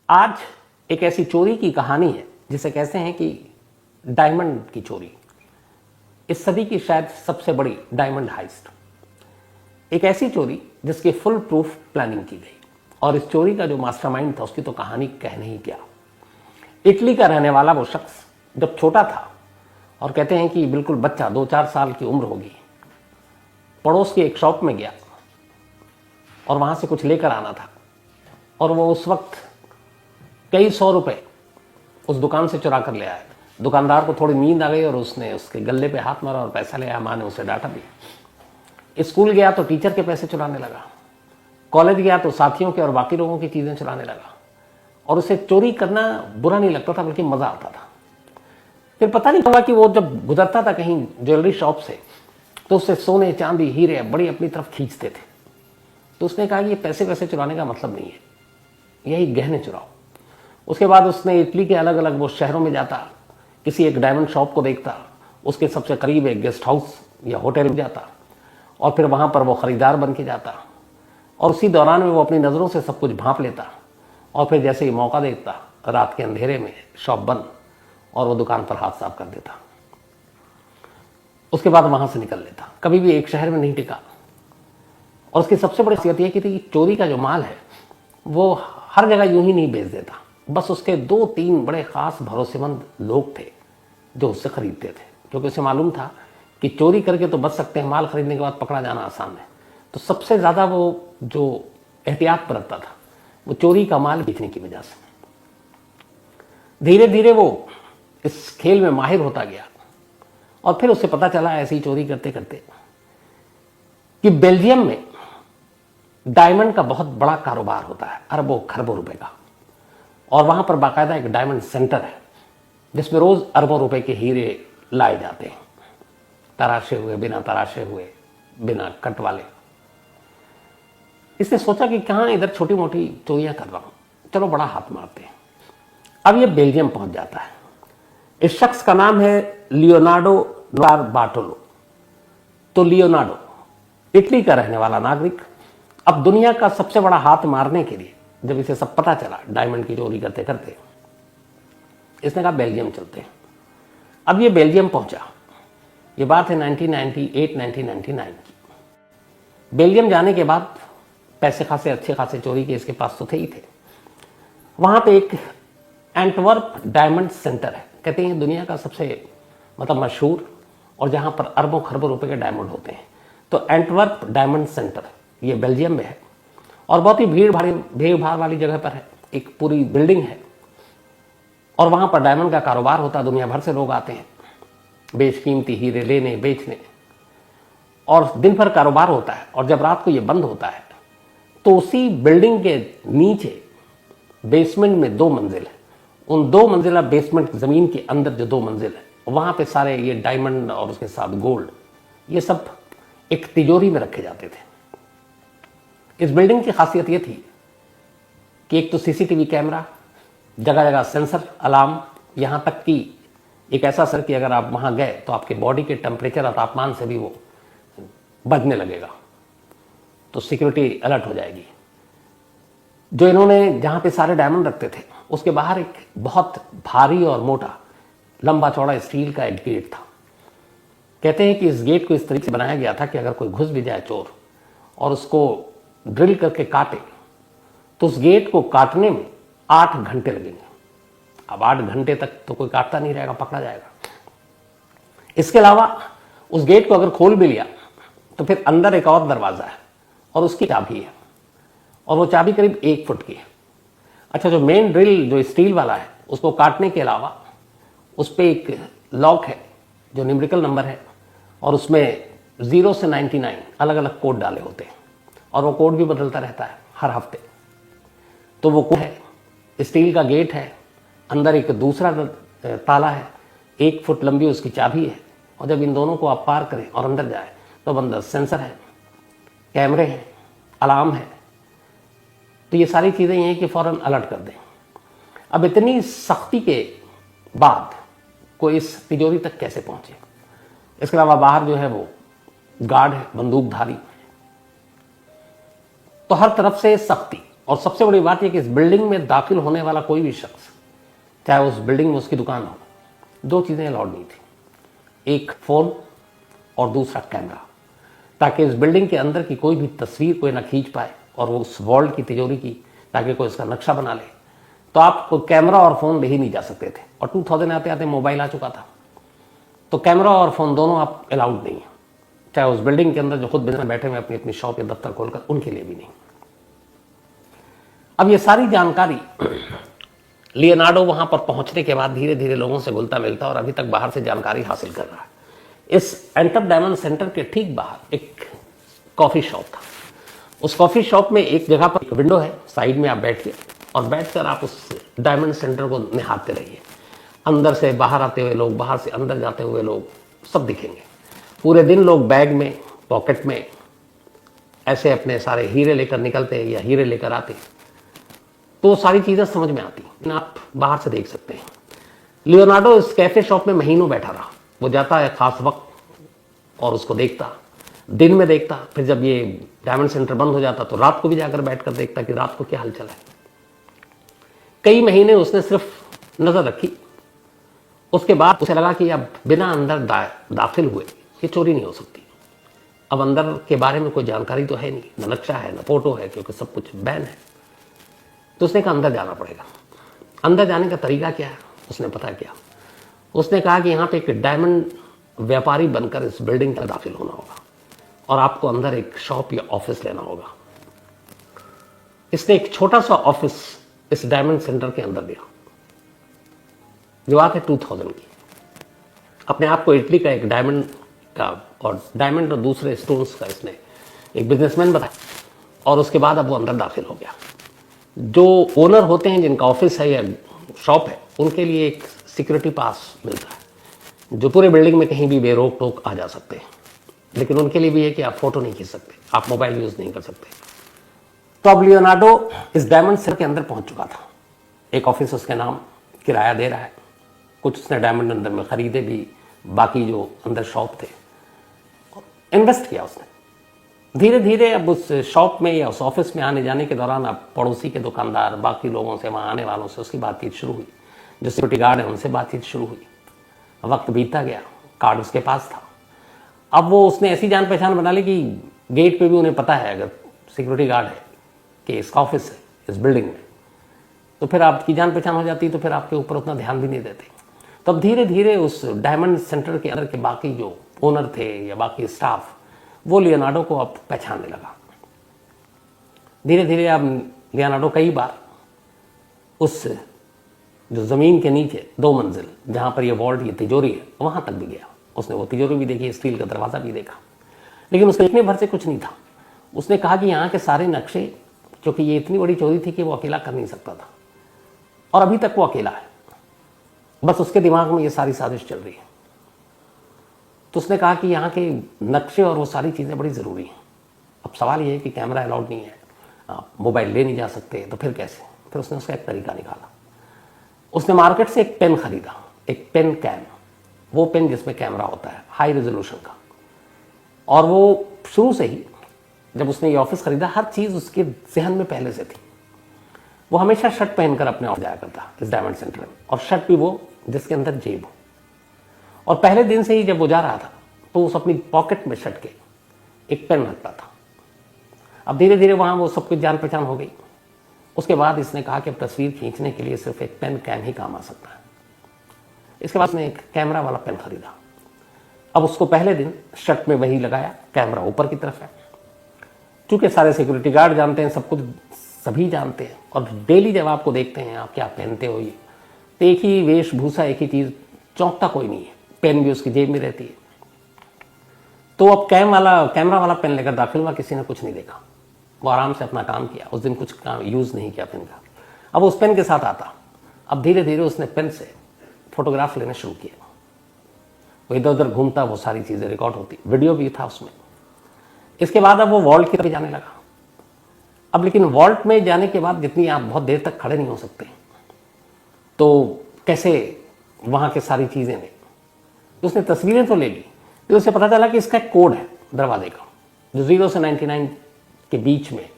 आज एक ऐसी चोरी की कहानी है जिसे कहते हैं कि डायमंड की चोरी। इस सदी की शायद सबसे बड़ी डायमंड हाइस्ट। एक ऐसी चोरी जिसकी फुल प्रूफ प्लानिंग की गई और इस चोरी का जो मास्टरमाइंड था उसकी तो कहानी कहने ही क्या। इटली का रहने वाला वो शख्स जब छोटा था और कहते हैं कि बिल्कुल बच्चा 2-4 साल की उम्र होगी, पड़ोस की एक शॉप में गया और वहां से कुछ लेकर आना था और वो उस वक्त कई सौ रुपए उस दुकान से चुरा कर ले आया। दुकानदार को थोड़ी नींद आ गई और उसने उसके गले पे हाथ मारा और पैसा ले आया। माँ ने उसे डांटा भी। स्कूल गया तो टीचर के पैसे चुराने लगा, कॉलेज गया तो साथियों के और बाकी लोगों की चीजें चुराने लगा और उसे चोरी करना बुरा नहीं लगता था बल्कि मजा आता था। फिर पता नहीं हुआ कि वो जब गुजरता था कहीं ज्वेलरी शॉप से तो उससे सोने चांदी हीरे बड़ी अपनी तरफ खींचते थे। तो उसने कहा कि ये पैसे वैसे चुराने का मतलब नहीं है, यही गहने चुराओ। उसके बाद उसने इटली के अलग अलग वो शहरों में जाता, किसी एक डायमंड शॉप को देखता, उसके सबसे करीब एक गेस्ट हाउस या होटल में जाता और फिर वहां पर वो खरीदार बन के जाता और उसी दौरान में वो अपनी नज़रों से सब कुछ भांप लेता और फिर जैसे ही मौका देखता रात के अंधेरे में शॉप बंद और वो दुकान पर हाथ साफ कर देता। उसके बाद वहां से निकल लेता, कभी भी एक शहर में नहीं टिका। और उसकी सबसे बड़ी खासियत यह की थी कि चोरी का जो माल है वो हर जगह यूं ही नहीं बेच देता, बस उसके 2-3 बड़े खास भरोसेमंद लोग थे जो उससे खरीदते थे, क्योंकि उसे मालूम था कि चोरी करके तो बच सकते हैं, माल खरीदने के बाद पकड़ा जाना आसान है। तो सबसे ज्यादा वो जो एहतियात बरतता था वो चोरी का माल बेचने की वजह से। धीरे धीरे वो इस खेल में माहिर होता गया और फिर उसे पता चला ऐसी चोरी करते करते कि बेल्जियम में डायमंड का बहुत बड़ा कारोबार होता है, अरबों खरबों रुपए का। और वहां पर बाकायदा एक डायमंड सेंटर है जिसमें रोज अरबों रुपए के हीरे लाए जाते हैं, तराशे हुए, बिना तराशे हुए, बिना कट वाले। इसने सोचा कि कहां इधर छोटी मोटी चोरियां कर रहा हूं, चलो बड़ा हाथ मारते हैं। अब ये बेल्जियम पहुंच जाता है। इस शख्स का नाम है लियोनार्डो बार्टोलो। तो लियोनार्डो इटली का रहने वाला नागरिक अब दुनिया का सबसे बड़ा हाथ मारने के लिए जब इसे सब पता चला डायमंड की चोरी करते करते, इसने कहा बेल्जियम चलते हैं। अब ये बेल्जियम पहुंचा, ये बात है 1998-1999 की। बेल्जियम जाने के बाद पैसे खासे अच्छे खासे चोरी के इसके पास तो थे ही थे। वहां पे एक एंटवर्प डायमंड सेंटर है, कहते हैं दुनिया का सबसे मशहूर और जहां पर अरबों खरबों रुपए के डायमंड होते हैं। तो एंटवर्प डायमंड सेंटर ये बेल्जियम में है और बहुत ही भीड़ भाड़ वाली जगह पर है। एक पूरी बिल्डिंग है और वहां पर डायमंड का कारोबार होता है। दुनिया भर से लोग आते हैं बेशकीमती हीरे लेने बेचने और दिन भर कारोबार होता है। और जब रात को ये बंद होता है तो उसी बिल्डिंग के नीचे बेसमेंट में 2 मंजिल है। उन 2 मंजिला बेसमेंट जमीन के अंदर जो 2 मंजिल है वहां पे सारे ये डायमंड और उसके साथ गोल्ड ये सब एक तिजोरी में रखे जाते थे। इस बिल्डिंग की खासियत यह थी कि एक तो सीसीटीवी कैमरा, जगह जगह सेंसर, अलार्म, यहां तक कि एक ऐसा सर कि अगर आप वहां गए तो आपके बॉडी के टेम्परेचर और तापमान से भी वो बजने लगेगा, तो सिक्योरिटी अलर्ट हो जाएगी। जो इन्होंने जहां पे सारे डायमंड रखते थे उसके बाहर एक बहुत भारी और मोटा लंबा चौड़ा स्टील का एक गेट था। कहते हैं कि इस गेट को इस तरीके से बनाया गया था कि अगर कोई घुस भी जाए चोर और उसको ड्रिल करके काटे तो उस गेट को काटने में 8 घंटे लगेंगे। अब 8 घंटे तक तो कोई काटता नहीं रहेगा, पकड़ा जाएगा। इसके अलावा उस गेट को अगर खोल भी लिया तो फिर अंदर एक और दरवाजा है और उसकी चाबी है और वो चाबी करीब 1 फुट की है। अच्छा, जो मेन ड्रिल जो स्टील वाला है उसको काटने के अलावा उस पर एक लॉक है जो न्यूमेरिकल नंबर है और उसमें 0 से 99 अलग अलग कोड डाले होते हैं और वो कोड भी बदलता रहता है हर हफ्ते। तो वो कोड है, स्टील का गेट है, अंदर एक दूसरा ताला है, 1 फुट लंबी उसकी चाबी है और जब इन दोनों को आप पार करें और अंदर जाए तो अंदर सेंसर है, कैमरे हैं, अलार्म है। तो ये सारी चीजें ये हैं कि फौरन अलर्ट कर दें। अब इतनी सख्ती के बाद कोई इस तिजोरी तक कैसे पहुंचे? इसके अलावा बाहर जो है वो गार्ड है, बंदूकधारी। तो हर तरफ से सख्ती और सबसे बड़ी बात यह कि इस बिल्डिंग में दाखिल होने वाला कोई भी शख्स, चाहे उस बिल्डिंग में उसकी दुकान हो, दो चीज़ें अलाउड नहीं थी, एक फ़ोन और दूसरा कैमरा, ताकि इस बिल्डिंग के अंदर की कोई भी तस्वीर कोई ना खींच पाए और वो उस वॉल्ट की तिजोरी की, ताकि कोई उसका नक्शा बना ले। तो आप कैमरा और फ़ोन ले ही नहीं जा सकते थे। और 2000 आते आते मोबाइल आ चुका था, तो कैमरा और फ़ोन दोनों आप अलाउड नहीं है, चाहे उस बिल्डिंग के अंदर जो खुद बिजनेस बैठे हुए अपनी अपनी शॉप या दफ्तर खोलकर, उनके लिए भी नहीं। अब ये सारी जानकारी लियोनार्डो वहां पर पहुंचने के बाद धीरे धीरे लोगों से घुलता मिलता और अभी तक बाहर से जानकारी हासिल कर रहा है। इस एंटर डायमंड सेंटर के ठीक बाहर एक कॉफी शॉप था। उस कॉफी शॉप में एक जगह पर एक विंडो है, साइड में आप बैठिए और बैठकर आप उस डायमंड सेंटर को निहारते रहिए। अंदर से बाहर आते हुए लोग, बाहर से अंदर जाते हुए लोग सब दिखेंगे। पूरे दिन लोग बैग में, पॉकेट में ऐसे अपने सारे हीरे लेकर निकलते या हीरे लेकर आते, तो सारी चीज़ें समझ में आती, आप बाहर से देख सकते हैं। लियोनार्डो इस कैफे शॉप में महीनों बैठा रहा। वो जाता है खास वक्त और उसको देखता, दिन में देखता, फिर जब ये डायमंड सेंटर बंद हो जाता तो रात को भी जाकर बैठकर देखता कि रात को क्या हालचाल है। कई महीने उसने सिर्फ नजर रखी। उसके बाद उसे लगा कि अब बिना अंदर दाखिल हुए ये चोरी नहीं हो सकती। अब अंदर के बारे में कोई जानकारी तो है नहीं, न नक्शा है, न फोटो है, क्योंकि सब कुछ बैन है। तो उसने कहा अंदर जाना पड़ेगा। अंदर जाने का तरीका क्या है उसने पता किया। उसने कहा कि यहाँ पे एक डायमंड व्यापारी बनकर इस बिल्डिंग में दाखिल होना होगा और आपको अंदर एक शॉप या ऑफिस लेना होगा। इसने एक छोटा सा ऑफिस इस डायमंड सेंटर के अंदर दिया, जो बात है 2000 की। अपने आप को इटली का एक डायमंड का और डायमंड और दूसरे स्टोन्स का इसने एक बिजनेसमैन बताया और उसके बाद अब वो अंदर दाखिल हो गया। जो ओनर होते हैं, जिनका ऑफिस है या शॉप है, उनके लिए एक सिक्योरिटी पास मिलता है, जो पूरे बिल्डिंग में कहीं भी बेरोक टोक आ जा सकते हैं। लेकिन उनके लिए भी है कि आप फोटो नहीं खींच सकते, आप मोबाइल यूज नहीं कर सकते। तो अब लियोनार्डो इस डायमंड सेंटर के अंदर पहुंच चुका था। एक ऑफिस उसके नाम किराया दे रहा है, कुछ उसने डायमंड अंदर में खरीदे भी, बाकी जो अंदर शॉप थे इन्वेस्ट किया उसने। धीरे धीरे अब उस शॉप में या उस ऑफिस में आने जाने के दौरान अब पड़ोसी के दुकानदार, बाकी लोगों से, वहाँ आने वालों से उसकी बातचीत शुरू हुई। जो सिक्योरिटी गार्ड है उनसे बातचीत शुरू हुई। वक्त बीतता गया, कार्ड उसके पास था। अब वो उसने ऐसी जान पहचान बना ली कि गेट पे भी उन्हें पता है अगर सिक्योरिटी गार्ड है कि इसका ऑफिस है इस बिल्डिंग में, तो फिर आपकी जान पहचान हो जाती, तो फिर आपके ऊपर उतना ध्यान भी नहीं देते। तो अब धीरे धीरे उस डायमंड सेंटर के अंदर के बाकी जो ओनर थे या बाकी स्टाफ, वो लियोनार्डो को अब पहचानने लगा। धीरे धीरे अब लियोनार्डो कई बार उस जो ज़मीन के नीचे 2 मंजिल जहाँ पर ये वॉल्ट, ये तिजोरी है, वहाँ तक भी गया। उसने वो तिजोरी भी देखी, स्टील का दरवाज़ा भी देखा, लेकिन उसके देखने भर से कुछ नहीं था। उसने कहा कि यहाँ के सारे नक्शे, क्योंकि ये इतनी बड़ी चोरी थी कि वो अकेला कर नहीं सकता था, और अभी तक वो अकेला है, बस उसके दिमाग में ये सारी साजिश चल रही है। तो उसने कहा कि यहाँ के नक्शे और वो सारी चीज़ें बड़ी ज़रूरी हैं। अब सवाल ये है कि कैमरा अलाउड नहीं है, आप मोबाइल ले नहीं जा सकते, तो फिर कैसे? फिर उसने उसका एक तरीका निकाला। उसने मार्केट से एक पेन खरीदा, एक पेन कैम, वो पेन जिसमें कैमरा होता है हाई रेजोल्यूशन का। और वो शुरू से ही जब उसने ये ऑफिस खरीदा, हर चीज़ उसके जहन में पहले से थी। वो हमेशा शर्ट पहनकर अपने ऑफिस जाया करता इस डायमंड सेंटर में, और शर्ट भी वो जिसके अंदर जेब हो। और पहले दिन से ही जब वो जा रहा था तो उस अपनी पॉकेट में शर्ट के एक पेन रखता था। अब धीरे धीरे वहाँ वो सब कुछ जान पहचान हो गई। उसके बाद इसने कहा कि अब तस्वीर खींचने के लिए सिर्फ एक पेन कैम ही काम आ सकता है। इसके बाद उसने एक कैमरा वाला पेन खरीदा। अब उसको पहले दिन शर्ट में वही लगाया, कैमरा ऊपर की तरफ है। चूंकि सारे सिक्योरिटी गार्ड जानते हैं, सब कुछ सभी जानते हैं, और डेली जब आपको देखते हैं आप क्या पहनते हो, ये तो एक ही वेशभूषा, एक ही चीज़, चौंकता कोई नहीं है। पेन भी उसकी जेब में रहती है। तो अब कैमरा वाला पेन लेकर दाखिल हुआ, किसी ने कुछ नहीं देखा। वो आराम से अपना काम किया। उस दिन कुछ काम यूज़ नहीं किया पेन का। अब उस पेन के साथ आता। अब धीरे धीरे उसने पेन से फोटोग्राफ लेने शुरू किया। वो इधर उधर घूमता, वो सारी चीज़ें रिकॉर्ड होती, वीडियो भी था उसमें। इसके बाद अब वो वॉल्ट की तरफ जाने लगा। अब लेकिन वॉल्ट में जाने के बाद जितनी आप बहुत देर तक खड़े नहीं हो सकते, तो कैसे वहाँ के सारी चीज़ें ने, तो उसने तस्वीरें तो ले ली, तो उसे पता चला कि इसका एक कोड है दरवाजे का, जो 0 से 99 के बीच में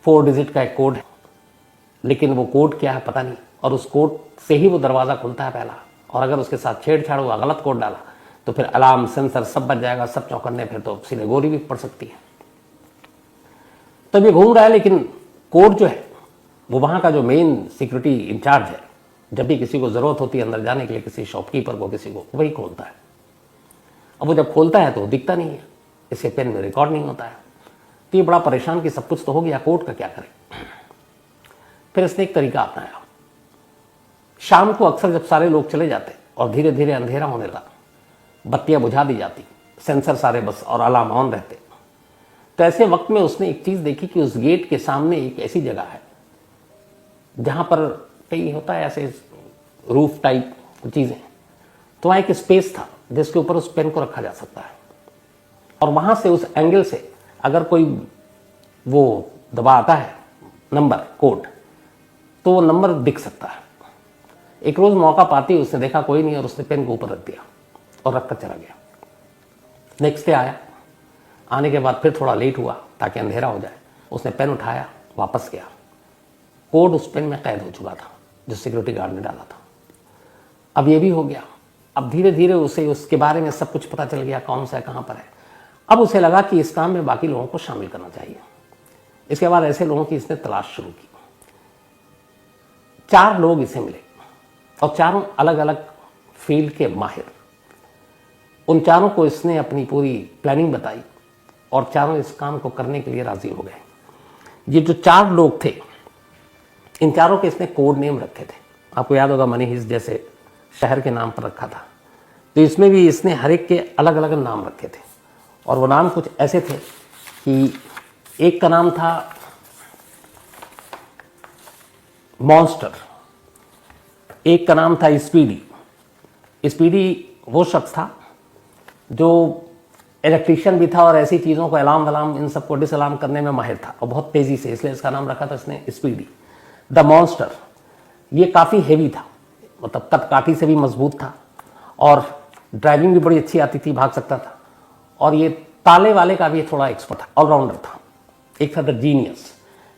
4 डिजिट का एक कोड है, लेकिन वो कोड क्या है पता नहीं, और उस कोड से ही वो दरवाज़ा खुलता है पहला, और अगर उसके साथ छेड़छाड़ हुआ, गलत कोड डाला, तो फिर अलार्म सेंसर सब बच जाएगा, सब चौकन्ने, फिर तो सीधे गोली भी पड़ सकती है। तब ये घूम रहा है, लेकिन कोड जो है वो वहाँ का जो मेन सिक्योरिटी इंचार्ज है, जब भी किसी को ज़रूरत होती है अंदर जाने के लिए, किसी शॉपकीपर को, किसी को, वही खोलता है। अब वो जब खोलता है तो दिखता नहीं है, इसके पेन में रिकॉर्ड नहीं होता है। तो ये बड़ा परेशान कि सब कुछ तो हो गया, कोड का क्या करें। फिर इसने एक तरीका अपनाया। शाम को अक्सर जब सारे लोग चले जाते और धीरे धीरे अंधेरा होने लगा, बत्तियां बुझा दी जाती, सेंसर सारे बस और अलार्म ऑन रहते, तो ऐसे वक्त में उसने एक चीज़ देखी कि उस गेट के सामने एक ऐसी जगह है जहाँ पर कहीं होता है ऐसे रूफ टाइप चीज़ें, तो वहाँ एक स्पेस था जिसके ऊपर उस पेन को रखा जा सकता है, और वहाँ से उस एंगल से अगर कोई वो दबाता है नंबर कोड, तो वो नंबर दिख सकता है। एक रोज़ मौका पाती उसने देखा कोई नहीं, और उसने पेन को ऊपर रख दिया और रख कर चला गया। नेक्स्ट डे आया, आने के बाद फिर थोड़ा लेट हुआ ताकि अंधेरा हो जाए। उसने पेन उठाया, वापस गया, कोड उस पेन में कैद हो चुका था जो सिक्योरिटी गार्ड ने डाला था। अब ये भी हो गया। अब धीरे धीरे उसे उसके बारे में सब कुछ पता चल गया, कौन सा है, कहाँ पर है। अब उसे लगा कि इस काम में बाकी लोगों को शामिल करना चाहिए। इसके बाद ऐसे लोगों की इसने तलाश शुरू की। 4 लोग इसे मिले, और चारों अलग अलग फील्ड के माहिर। उन चारों को इसने अपनी पूरी प्लानिंग बताई, और चारों इस काम को करने के लिए राजी हो गए। ये जो 4 लोग थे, इन चारों के इसने कोड नेम रखे थे। आपको याद होगा मनी हिस्ट जैसे शहर के नाम पर रखा था, तो इसमें भी इसने हर एक के अलग अलग नाम रखे थे। और वो नाम कुछ ऐसे थे कि एक का नाम था मॉन्स्टर, एक का नाम था स्पीडी। स्पीडी वो शख्स था जो इलेक्ट्रीशियन भी था और ऐसी चीज़ों को अलार्म वलार्म इन सबको डिसअलार्म करने में माहिर था, और बहुत तेज़ी से, इसलिए इसका नाम रखा था इसने स्पीडी। द मॉन्स्टर ये काफ़ी हेवी था, मतलब कदकाठी से भी मजबूत था, और ड्राइविंग भी बड़ी अच्छी आती थी, भाग सकता था, और ये ताले वाले का भी थोड़ा एक्सपर्ट था, ऑलराउंडर था। एक था द जीनियस।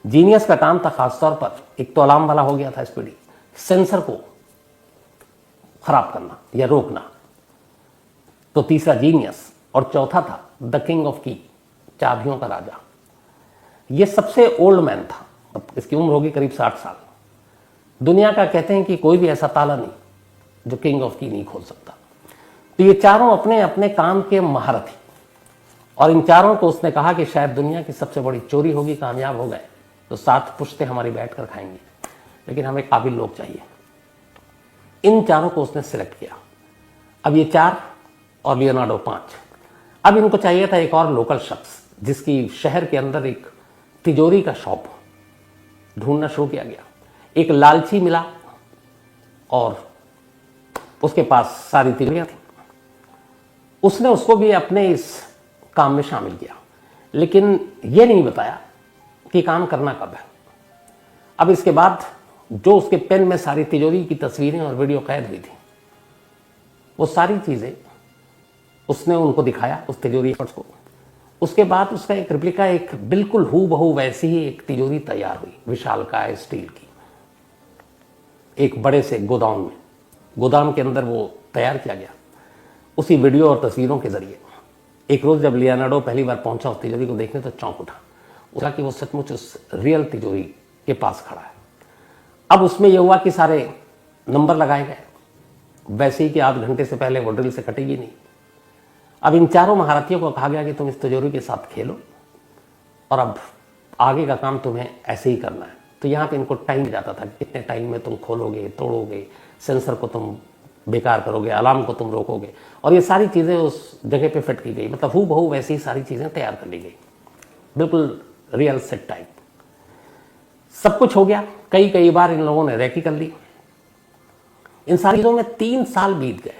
जीनियस का काम था खासतौर पर, एक तो अलार्म वाला हो गया था स्पीडी, सेंसर को खराब करना या रोकना, तो तीसरा जीनियस, और चौथा था द किंग ऑफ की, चाबियों का राजा। ये सबसे ओल्ड मैन था, इसकी उम्र होगी करीब 60 साल। दुनिया का कहते हैं कि कोई भी ऐसा ताला नहीं जो किंग ऑफ की नहीं खोल सकता। तो ये चारों अपने अपने काम के महारथी, और इन चारों को उसने कहा कि शायद दुनिया की सबसे बड़ी चोरी होगी, कामयाब हो गए तो 7 पुश्ते हमारी बैठ कर खाएंगे, लेकिन हमें काबिल लोग चाहिए। इन चारों को उसने सिलेक्ट किया। अब ये 4 और लियोनार्डो 5। अब इनको चाहिए था एक और लोकल शख्स जिसकी शहर के अंदर एक तिजोरी का शॉप हो। ढूंढना शुरू किया गया। एक लालची मिला, और उसके पास सारी तिजोरियां थी। उसने उसको भी अपने इस काम में शामिल किया, लेकिन यह नहीं बताया कि काम करना कब है। अब इसके बाद जो उसके पेन में सारी तिजोरी की तस्वीरें और वीडियो कैद हुई थी, वो सारी चीज़ें उसने उनको दिखाया, उस तिजोरी एक्सपर्ट्स को। उसके बाद उसका एक रिप्लिका, एक बिल्कुल हूबहू वैसी ही एक तिजोरी तैयार हुई, विशालकाय स्टील की, एक बड़े से गोदाम में। गोदाम के अंदर वो तैयार किया गया उसी वीडियो और तस्वीरों के जरिए। एक रोज़ जब लियोनार्डो पहली बार पहुंचा उस तिजोरी को देखने, तो चौंक उठा। उसका कि वो सचमुच उस रियल तिजोरी के पास खड़ा है। अब उसमें यह हुआ कि सारे नंबर लगाए गए, वैसे ही कि आध घंटे से पहले वो ड्रिल से कटेगी नहीं। अब इन चारों महारथियों को कहा गया कि तुम इस तिजोरी के साथ खेलो, और अब आगे का काम तुम्हें ऐसे ही करना है। तो यहाँ पे इनको टाइम जाता था, कितने टाइम में तुम खोलोगे, तोड़ोगे, सेंसर को तुम बेकार करोगे, अलार्म को तुम रोकोगे, और ये सारी चीज़ें उस जगह पे फिट की गई। मतलब हूबहू वैसी ही सारी चीज़ें तैयार कर ली गई, बिल्कुल रियल सेट टाइप। सब कुछ हो गया। कई बार इन लोगों ने रेकी कर ली। इन सारी चीज़ों में 3 साल बीत गए।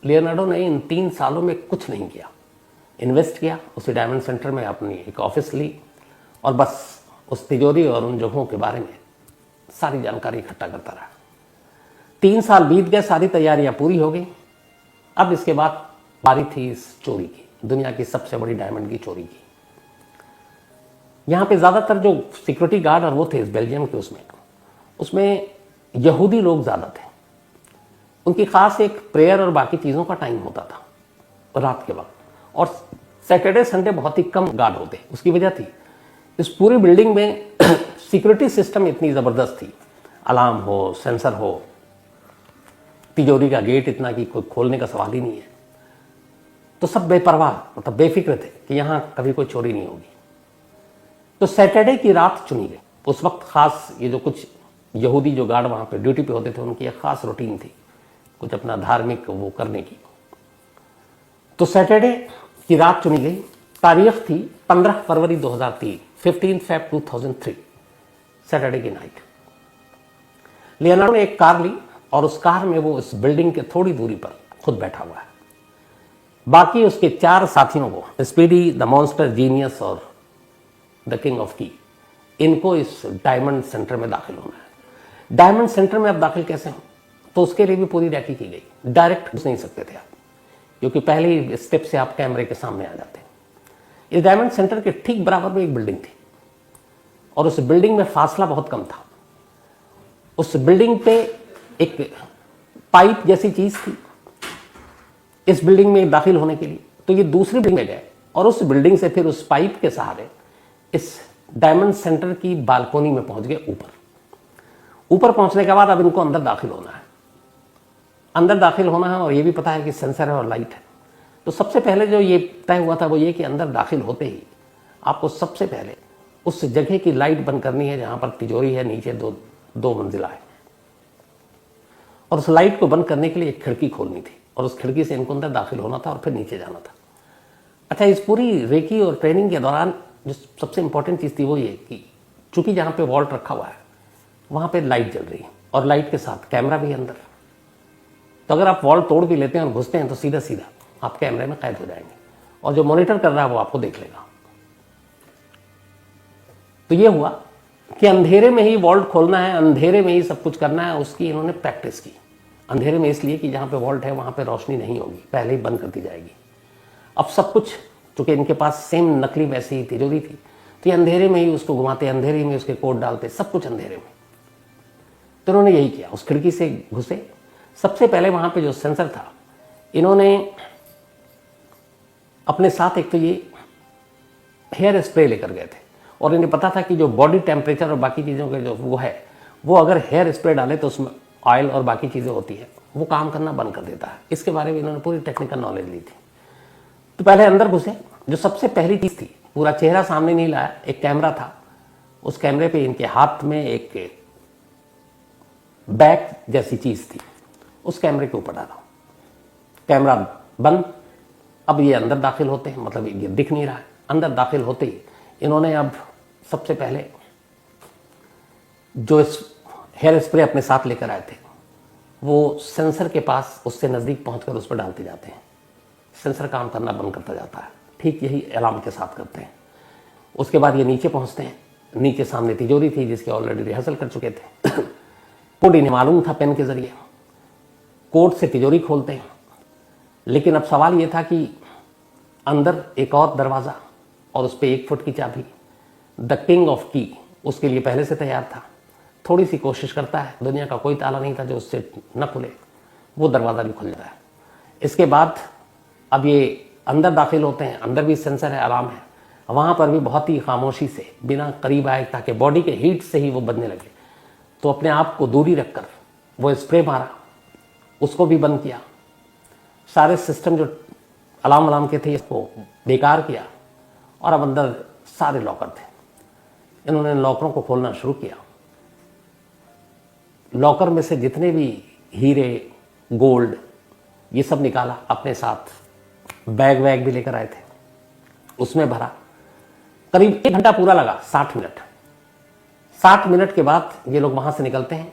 लियोनार्डो ने इन 3 सालों में कुछ नहीं किया। इन्वेस्ट किया, उसी डायमंड सेंटर में अपनी एक ऑफिस ली, और बस उस तिजोरी और उन जगहों के बारे में सारी जानकारी इकट्ठा करता रहा। 3 साल बीत गए, सारी तैयारियां पूरी हो गई। अब इसके बाद बारी थी इस चोरी की, दुनिया की सबसे बड़ी डायमंड की चोरी की। यहाँ पे ज़्यादातर जो सिक्योरिटी गार्ड और वो थे इस बेल्जियम के उसमें यहूदी लोग ज़्यादा थे। उनकी ख़ास एक प्रेयर और बाकी चीज़ों का टाइम होता था रात के वक्त, और सैटरडे संडे बहुत ही कम गार्ड होते। उसकी वजह थी इस पूरी बिल्डिंग में सिक्योरिटी सिस्टम इतनी ज़बरदस्त थी, अलार्म हो, सेंसर हो, तिजोरी का गेट इतना कि कोई खोलने का सवाल ही नहीं है। तो सब बेपरवाह, मतलब बेफिक्र थे कि यहाँ कभी कोई चोरी नहीं होगी। तो सैटरडे की रात चुनी गई। उस वक्त ख़ास ये जो कुछ यहूदी जो गार्ड वहाँ पे ड्यूटी पे होते थे, उनकी एक ख़ास रूटीन थी कुछ अपना धार्मिक वो करने की। तो सैटरडे की रात चुनी गई। तारीख थी 15 फरवरी 2003, 15 फेब 2003, सैटरडे की नाइट। लियोनार्डो ने एक कार ली और उस कार में वो इस बिल्डिंग के थोड़ी दूरी पर खुद बैठा हुआ है। बाकी उसके 4 साथियों को, स्पीडी, द मॉन्स्टर, जीनियस और द किंग ऑफ की, इनको इस डायमंड सेंटर में दाखिल होना है। डायमंड सेंटर में आप दाखिल कैसे हो, तो उसके लिए भी पूरी रैकी की गई। डायरेक्ट घुस नहीं सकते थे आप, क्योंकि पहले ही स्टेप से आप कैमरे के सामने आ जाते हैं। इस डायमंड सेंटर के ठीक बराबर में एक बिल्डिंग थी और उस बिल्डिंग में फासला बहुत कम था। उस बिल्डिंग पे एक पाइप जैसी चीज थी इस बिल्डिंग में दाखिल होने के लिए। तो ये दूसरी बिल्डिंग में गए और उस बिल्डिंग से फिर उस पाइप के सहारे इस डायमंड सेंटर की बालकोनी में पहुंच गए। ऊपर पहुंचने के बाद अब इनको अंदर दाखिल होना है। अंदर दाखिल होना है और ये भी पता है कि सेंसर है और लाइट है। तो सबसे पहले जो ये तय हुआ था वो ये कि अंदर दाखिल होते ही आपको सबसे पहले उस जगह की लाइट बंद करनी है जहां पर तिजोरी है, नीचे दो मंजिला है, और उस लाइट को बंद करने के लिए एक खिड़की खोलनी थी और उस खिड़की से इनको अंदर दाखिल होना था और फिर नीचे जाना था। अच्छा, इस पूरी रेकी और ट्रेनिंग के दौरान जो सबसे इंपॉर्टेंट चीज़ थी वो ये कि चूंकि जहाँ पे वॉल्ट रखा हुआ है वहाँ पे लाइट जल रही है और लाइट के साथ कैमरा भी है अंदर। तो अगर आप वॉल्ट तोड़ भी लेते हैं और घुसते हैं तो सीधा सीधा आप कैमरे में कैद हो जाएंगे और जो मॉनिटर कर रहा है वो आपको देख लेगा। तो ये हुआ कि अंधेरे में ही वॉल्ट खोलना है, अंधेरे में ही सब कुछ करना है। उसकी इन्होंने प्रैक्टिस की अंधेरे में, इसलिए कि जहाँ पे वॉल्ट है वहाँ पे रोशनी नहीं होगी, पहले ही बंद कर दी जाएगी। अब सब कुछ चूंकि इनके पास सेम नकली वैसी ही तिजोरी थी तो ये अंधेरे में ही उसको घुमाते, अंधेरे में उसके कोड डालते, सब कुछ अंधेरे में। तो इन्होंने यही किया, उस खिड़की से घुसे। सबसे पहले वहाँ पे जो सेंसर था इन्होंने अपने साथ एक तो ये हेयर स्प्रे लेकर गए थे और इन्हें पता था कि जो बॉडी टेम्परेचर और बाकी चीज़ों के जो वो है वो अगर हेयर स्प्रे डाले तो उसमें ऑयल और बाकी चीज़ें होती है वो काम करना बंद कर देता है। इसके बारे में इन्होंने पूरी टेक्निकल नॉलेज ली थी। तो पहले अंदर घुसे। जो सबसे पहली चीज़ थी, पूरा चेहरा सामने नहीं लाया, एक कैमरा था। उस कैमरे पे इनके हाथ में एक बैग जैसी चीज़ थी, उस कैमरे के ऊपर डाला, कैमरा बंद। अब ये अंदर दाखिल होते हैं, मतलब ये दिख नहीं रहा है। अंदर दाखिल होते ही इन्होंने अब सबसे पहले जो हेयर स्प्रे अपने साथ लेकर आए थे वो सेंसर के पास उससे नज़दीक पहुंचकर उस पर डालते जाते हैं। सेंसर काम करना बंद करता जाता है, ठीक यही अलार्म के साथ करते हैं। उसके बाद ये नीचे पहुंचते हैं। नीचे सामने तिजोरी थी जिसकी ऑलरेडी रिहर्सल कर चुके थे। कोड इन्हें मालूम था पेन के जरिए, कोड से तिजोरी खोलते हैं। लेकिन अब सवाल ये था कि अंदर एक और दरवाज़ा और उस पर 1 फुट की चाबी, द किंग ऑफ की उसके लिए पहले से तैयार था। थोड़ी सी कोशिश करता है, दुनिया का कोई ताला नहीं था जो उससे न खुले, वो दरवाज़ा भी खुल जाता है। इसके बाद अब ये अंदर दाखिल होते हैं। अंदर भी सेंसर है, अलार्म है। वहाँ पर भी बहुत ही खामोशी से, बिना करीब आए, ताकि बॉडी के हीट से ही वो बजने लगे, तो अपने आप को दूरी रखकर वो स्प्रे मारा, उसको भी बंद किया। सारे सिस्टम जो अलार्म के थे इसको बेकार किया और अब अंदर सारे लॉकर थे। इन्होंने लॉकरों को खोलना शुरू किया। लॉकर में से जितने भी हीरे, गोल्ड, ये सब निकाला, अपने साथ बैग वैग भी लेकर आए थे, उसमें भरा। करीब 1 घंटा पूरा लगा, 60 मिनट। 60 मिनट के बाद ये लोग वहां से निकलते हैं,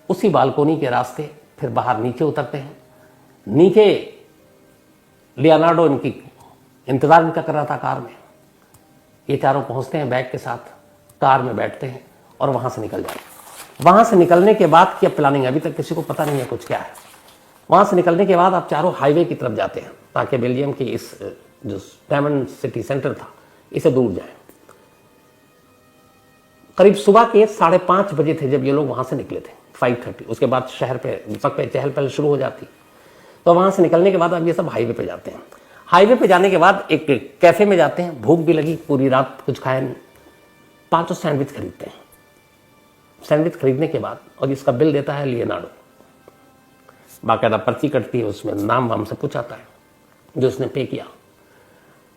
उसी बालकोनी के रास्ते फिर बाहर नीचे उतरते हैं। नीचे लियोनार्डो इनकी इंतजार इनका कर रहा था कार में। ये चारों पहुंचते हैं बैग के साथ, कार में बैठते हैं और वहां से निकल जाते हैं। वहां से निकलने के बाद क्या प्लानिंग, अभी तक किसी को पता नहीं है कुछ क्या है। वहां से निकलने के बाद आप चारों हाईवे की तरफ जाते हैं ताकि बेल्जियम की इस जो डायमंड सिटी सेंटर था इसे दूर जाए। करीब सुबह के 5:30 बजे थे जब ये लोग वहां से निकले थे, 5:30। उसके बाद शहर पे दीपक पे चहल पहल शुरू हो जाती। तो वहां से निकलने के बाद अब ये सब हाईवे पे जाते हैं। हाईवे पे जाने के बाद एक कैफे में जाते हैं, भूख भी लगी, पूरी रात कुछ खाया नहीं, 5 सैंडविच खरीदते हैं। सैंडविच खरीदने के बाद और इसका बिल देता है लियोनार्डो, बाकायदा पर्ची कटती है, उसमें नाम वाम सब कुछ आता है जो उसने पे किया।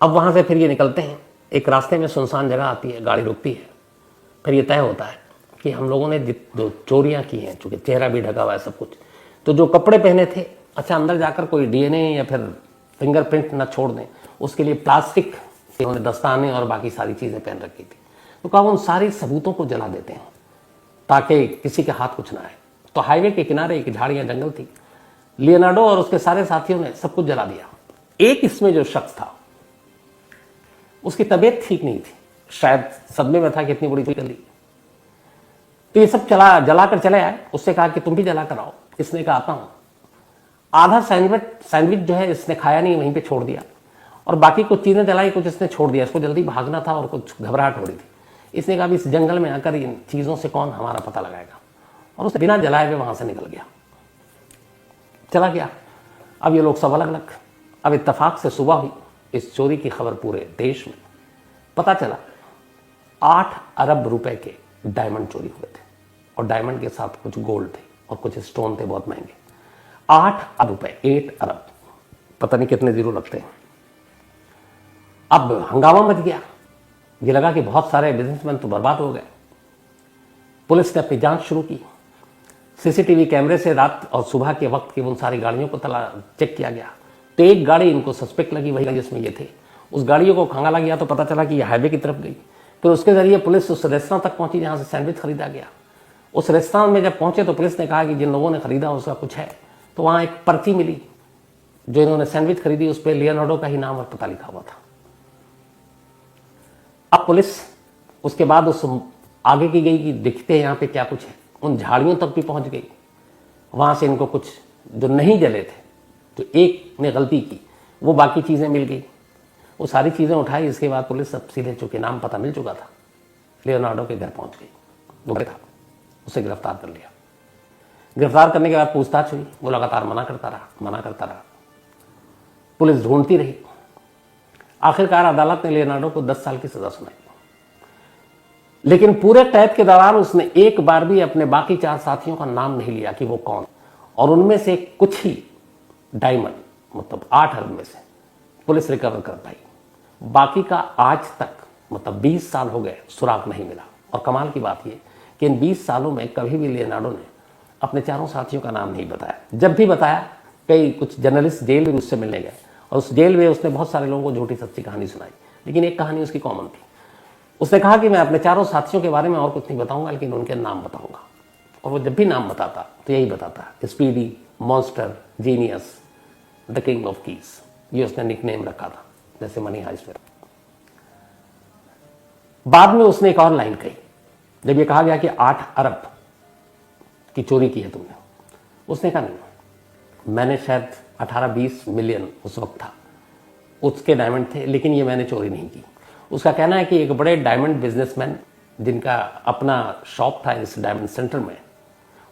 अब वहां से फिर ये निकलते हैं, एक रास्ते में सुनसान जगह आती है, गाड़ी रुकती है। फिर ये तय होता है कि हम लोगों ने जो चोरियां की हैं, चूंकि चेहरा भी ढका हुआ है सब कुछ, तो जो कपड़े पहने थे, अच्छा अंदर जाकर कोई डीएनए या फिर फिंगरप्रिंट ना छोड़ दें, उसके लिए प्लास्टिक के उन्होंने दस्ताने और बाकी सारी चीजें पहन रखी थी। तो कहा उन सारे सबूतों को जला देते हैं ताकि किसी के हाथ कुछ ना आए। तो हाईवे के किनारे एक झाड़ियां जंगल थी, लियोनार्डो और उसके सारे साथियों ने सब कुछ जला दिया। एक इसमें जो शख्स था उसकी तबीयत ठीक नहीं थी, शायद सदमे में था कि इतनी बड़ी चोरी कर ली। तो ये सब जलाकर चले आए। उससे कहा कि तुम भी जला कर आओ। इसने कहा आता हूं। आधा सैंडविच जो है इसने खाया नहीं, वहीं पे छोड़ दिया, और बाकी कुछ चीजें जलाई, कुछ इसने छोड़ दिया। इसको जल्दी भागना था और कुछ घबराहट हो रही थी। इसने कहा इस जंगल में आकर इन चीजों से कौन हमारा पता लगाएगा, और उसने बिना जलाए हुए वहां से निकल गया, चला गया। अब ये लोग सब अलग अलग। अब इत्तेफाक से सुबह हुई, इस चोरी की खबर पूरे देश में पता चला। 8 अरब रुपए के डायमंड चोरी हुए थे, और डायमंड के साथ कुछ गोल्ड थे और कुछ स्टोन थे बहुत महंगे। 8 अरब रुपए, 8 अरब, पता नहीं कितने जीरो लगते हैं। अब हंगामा मच गया। ये लगा कि बहुत सारे बिजनेसमैन तो बर्बाद हो गए। पुलिस ने अपनी जांच शुरू की। सीसीटीवी कैमरे से रात और सुबह के वक्त की उन सारी गाड़ियों को चेक किया गया। तो एक गाड़ी इनको सस्पेक्ट लगी, वही जिसमें ये थे। उस गाड़ियों को खंगाला गया तो पता चला कि ये हाईवे की तरफ गई। फिर उसके जरिए पुलिस उस रेस्तरां तक पहुंची जहां से सैंडविच खरीदा गया। उस रेस्तरां में जब पहुंचे तो पुलिस ने कहा कि जिन लोगों ने खरीदा उसका कुछ है। तो वहां एक पर्ची मिली, जो इन्होंने सैंडविच खरीदी उस पर लियोनार्डो का ही नाम और पता लिखा हुआ था। अब पुलिस उसके बाद उस आगे की गई कि देखते हैं यहाँ पे क्या कुछ है। उन झाड़ियों तक भी पहुंच गई। वहां से इनको कुछ जो नहीं जले थे, तो एक ने गलती की, वो बाकी चीजें मिल गई। वो सारी चीजें उठाई। इसके बाद पुलिस सब सीधे, चूंकि नाम पता मिल चुका था, लियोनार्डो के घर पहुंच गई। वो था, उसे गिरफ्तार कर लिया। गिरफ्तार करने के बाद पूछताछ हुई। वो लगातार मना करता रहा। पुलिस ढूंढती रही। आखिरकार अदालत ने लियोनार्डो को 10 साल की सजा सुनाई। लेकिन पूरे कैद के दौरान उसने एक बार भी अपने बाकी 4 साथियों का नाम नहीं लिया कि वो कौन, और उनमें से कुछ ही डायमंड, मतलब 8 अरब में से पुलिस रिकवर कर पाई। बाकी का आज तक, मतलब 20 साल हो गए, सुराग नहीं मिला। और कमाल की बात यह कि इन 20 सालों में कभी भी लियोनार्डो ने अपने 4 साथियों का नाम नहीं बताया। जब भी बताया, कई कुछ जर्नलिस्ट जेल में उससे मिलने गए, और उस जेल में उसने बहुत सारे लोगों को झूठी सच्ची कहानी सुनाई। लेकिन एक कहानी उसकी कॉमन थी। उसने कहा कि मैं अपने 4 साथियों के बारे में और कुछ नहीं बताऊंगा, लेकिन उनके नाम बताऊंगा। और वो जब भी नाम बताता तो यही बताता, speedy, monster, genius, the king of keys. ये उसने निकनेम रखा था, जैसे मनी हाइस्ट में। बाद में उसने एक और लाइन कही, जब ये कहा गया कि 8 अरब की चोरी की है तुमने। उसने कहा नहीं, मैंने शायद 18-20 मिलियन उस वक्त था, उसके डायमंड थे, लेकिन ये मैंने चोरी नहीं की। उसका कहना है कि एक बड़े डायमंड बिजनेसमैन जिनका अपना शॉप था इस डायमंड सेंटर में,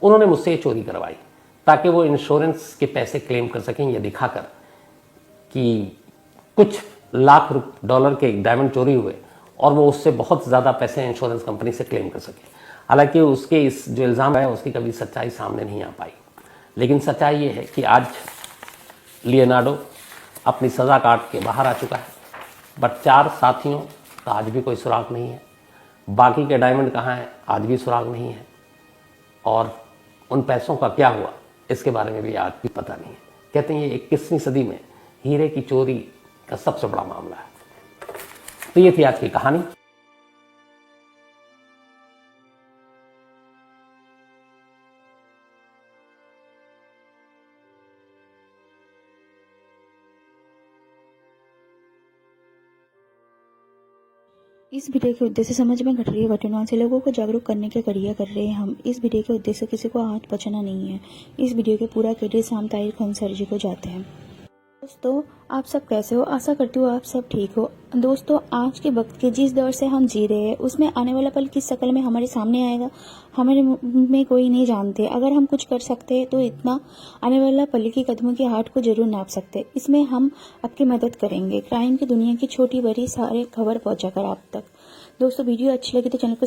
उन्होंने मुझसे ये चोरी करवाई ताकि वो इंश्योरेंस के पैसे क्लेम कर सकें, ये दिखाकर कि कुछ लाख डॉलर के डायमंड चोरी हुए और वो उससे बहुत ज़्यादा पैसे इंश्योरेंस कंपनी से क्लेम कर सके। हालांकि उसके इस जो इल्ज़ाम है उसकी कभी सच्चाई सामने नहीं आ पाई। लेकिन सच्चाई ये है कि आज लियोनार्डो अपनी सज़ा काट के बाहर आ चुका है, बट 4 साथियों का आज भी कोई सुराग नहीं है। बाकी के डायमंड कहाँ हैं, आज भी सुराग नहीं है। और उन पैसों का क्या हुआ, इसके बारे में भी आज भी पता नहीं है। कहते हैं ये 21वीं सदी में हीरे की चोरी का सबसे बड़ा मामला है। तो ये थी आज की कहानी। इस वीडियो के उद्देश्य समझ में घट रही घटनाओं से लोगों को जागरूक करने के कार्य कर रहे हैं हम। इस वीडियो के उद्देश्य किसी को हाथ बचाना नहीं है। इस वीडियो के पूरा क्रेडिट शाम ताहिर खान सर जी को जाते हैं। दोस्तों आप सब कैसे हो? आशा करती हूँ आप सब ठीक हो। दोस्तों आज के वक्त के जिस दौर से हम जी रहे हैं उसमें आने वाला पल किस शक्ल में हमारे सामने आएगा हमारे में कोई नहीं जानते। अगर हम कुछ कर सकते हैं तो इतना आने वाला पल के कदमों की हाट को जरूर नाप सकते। इसमें हम आपकी मदद करेंगे क्राइम की दुनिया की छोटी बड़ी सारे खबर पहुंचाकर आप तक। दोस्तों वीडियो अच्छी लगी तो चैनल को